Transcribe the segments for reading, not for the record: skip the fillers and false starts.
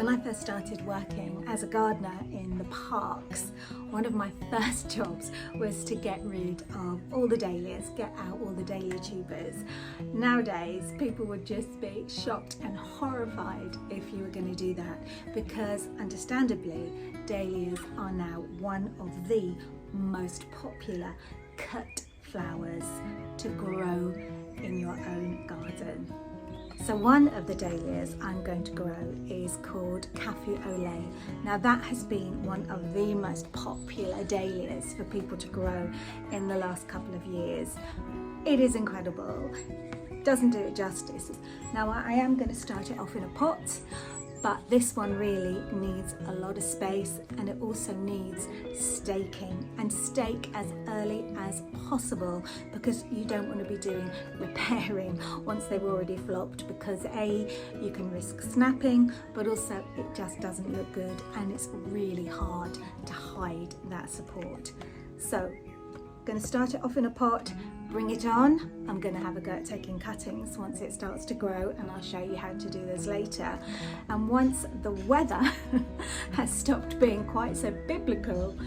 When I first started working as a gardener in the parks, one of my first jobs was to get rid of all the dahlias, get out all the dahlia tubers. Nowadays, people would just be shocked and horrified if you were going to do that, because understandably, dahlias are now one of the most popular cut flowers to grow in your own garden. So one of the dahlias I'm going to grow is called Cafe Au Lait. Now that has been one of the most popular dahlias for people to grow in the last couple of years. It is incredible, doesn't do it justice. Now I am going to start it off in a pot, but this one really needs a lot of space, and it also needs staking, and stake as early as possible, because you don't want to be doing repairing once they've already flopped, because A, you can risk snapping, but also it just doesn't look good and it's really hard to hide that support. So going to start it off in a pot, bring it on. I'm going to have a go at taking cuttings once it starts to grow, and I'll show you how to do this later. And once the weather has stopped being quite so biblical,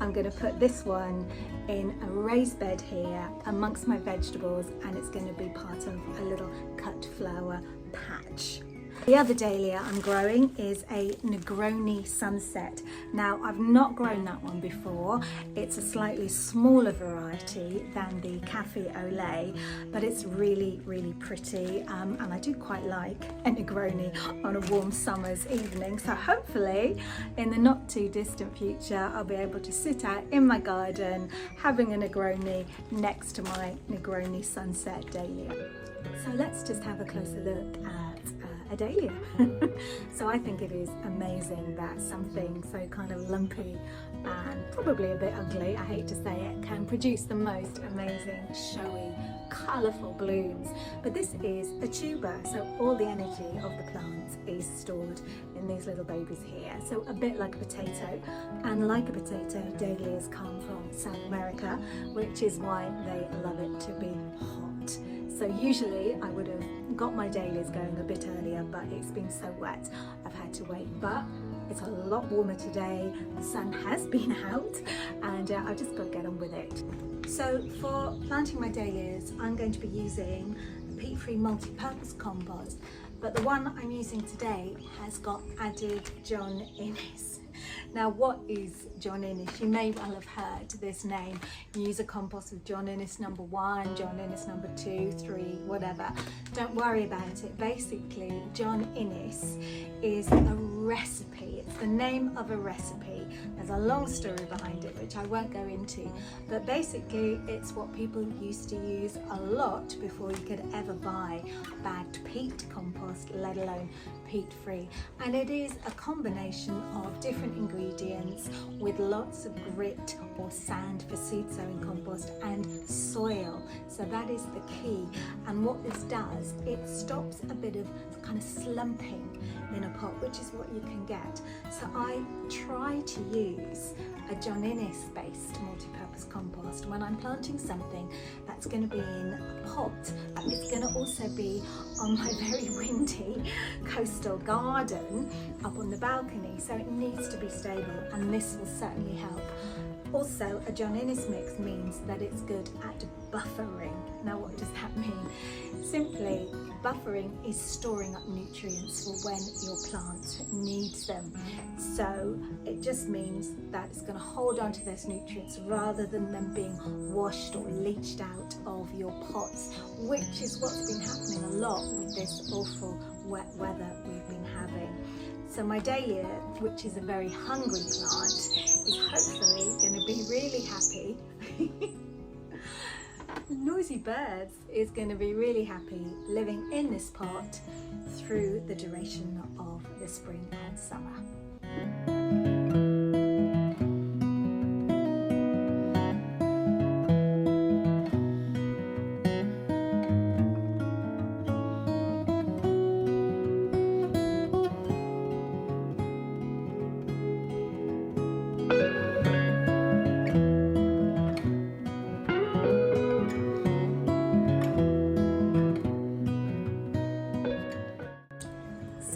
I'm going to put this one in a raised bed here amongst my vegetables, and it's going to be part of a little cut flower patch. The other dahlia I'm growing is a Negroni Sunset. Now I've not grown that one before. It's a slightly smaller variety than the Cafe Au Lait, but it's really pretty, and I do quite like a Negroni on a warm summer's evening. So hopefully in the not too distant future I'll be able to sit out in my garden having a Negroni next to my Negroni Sunset Dahlia. So let's just have a closer look at a dahlia. So I think it is amazing that something so kind of lumpy and probably a bit ugly, I hate to say it, can produce the most amazing, showy, colourful blooms. But this is a tuber, so all the energy of the plant is stored in these little babies here. So a bit like a potato, and like a potato, dahlias come from South America, which is why they love it to be hot. So usually I would have got my dahlias going a bit earlier, but it's been so wet I've had to wait. But it's a lot warmer today, the sun has been out, and I've just got to get on with it. So for planting my dahlias, I'm going to be using peat-free multi-purpose compost, but the one I'm using today has got added John Innes. Now what is John Innes? You may well have heard this name. You use a compost with John Innes number 1, John Innes number 2, 3, whatever. Don't worry about it. Basically, John Innes is a recipe. It's the name of a recipe. There's a long story behind it, which I won't go into, but basically it's what people used to use a lot before you could ever buy bagged peat compost, let alone peat-free. And it is a combination of different ingredients with lots of grit or sand for seed sowing compost and soil. So that is the key. And what this does, it stops a bit of kind of slumping in a pot, which is what you can get. So I try to use a John Innes based multi-purpose compost when I'm planting something that's going to be in a pot, but it's going to also be on my very windy coastal garden up on the balcony, so it needs to be stable, and this will certainly help. Also, a John Innes mix means that it's good at buffering. Now what does that mean? Simply, buffering is storing up nutrients for when your plant needs them. So it just means that it's going to hold on to those nutrients rather than them being washed or leached out of your pots, which is what's been happening a lot with this awful wet weather we've been having. So my dahlia, which is a very hungry plant, is hopefully going to be really happy. Noisy birds is going to be really happy living in this pot through the duration of the spring and summer.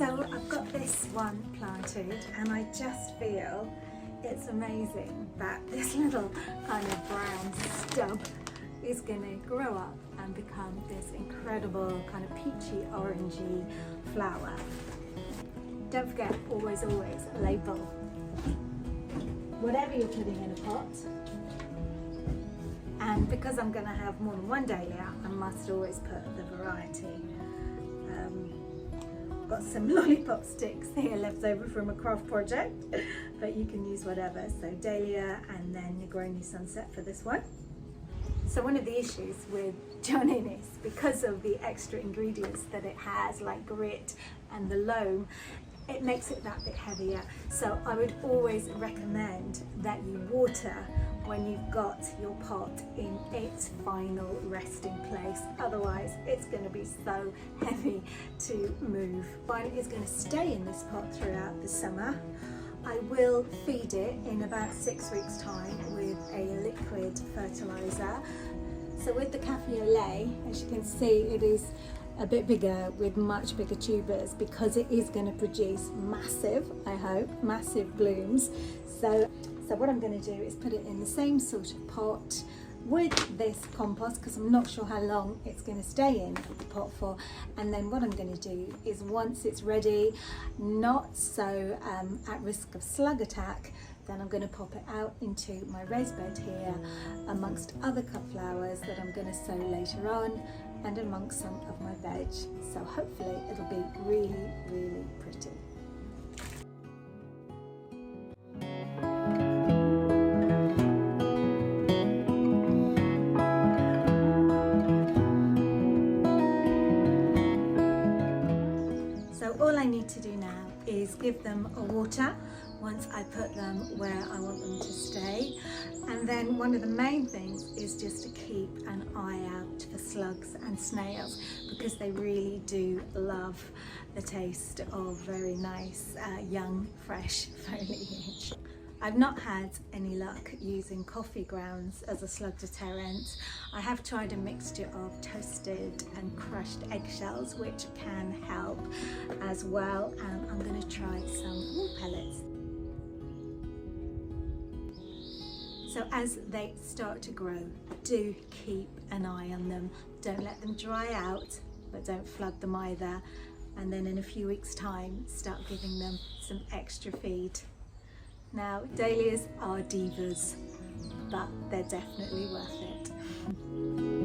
So I've got this one planted, and I just feel it's amazing that this little kind of brown stub is going to grow up and become this incredible kind of peachy orangey flower. Don't forget, always label whatever you're putting in a pot. And because I'm going to have more than one dahlia, I must always put the variety. Got some lollipop sticks here left over from a craft project, but you can use whatever. So Dahlia and then Negroni Sunset for this one. So one of the issues with John Innes, because of the extra ingredients that it has, like grit and the loam, it makes it that bit heavier. So I would always recommend that you water when you've got your pot in its final resting place. Otherwise, it's going to be so heavy to move. Mine is going to stay in this pot throughout the summer. I will feed it in about 6 weeks' time with a liquid fertilizer. So with the Cafe Au Lait, as you can see, it is a bit bigger with much bigger tubers because it is going to produce massive, I hope, massive blooms. So what I'm going to do is put it in the same sort of pot with this compost, because I'm not sure how long it's going to stay in the pot for. And then what I'm going to do is, once it's ready, not so at risk of slug attack, then I'm going to pop it out into my raised bed here amongst other cut flowers that I'm going to sow later on, and amongst some of my veg. So hopefully it'll be really, really pretty. So all I need to do now is give them a water once I put them where I want them to stay. And then one of the main things is just to keep an eye out for slugs and snails, because they really do love the taste of very nice young fresh foliage. I've not had any luck using coffee grounds as a slug deterrent. I have tried a mixture of toasted and crushed eggshells, which can help as well, and I'm going to try some wool pellets. So as they start to grow, do keep an eye on them. Don't let them dry out, but don't flood them either. And then in a few weeks' time, start giving them some extra feed. Now, dahlias are divas, but they're definitely worth it.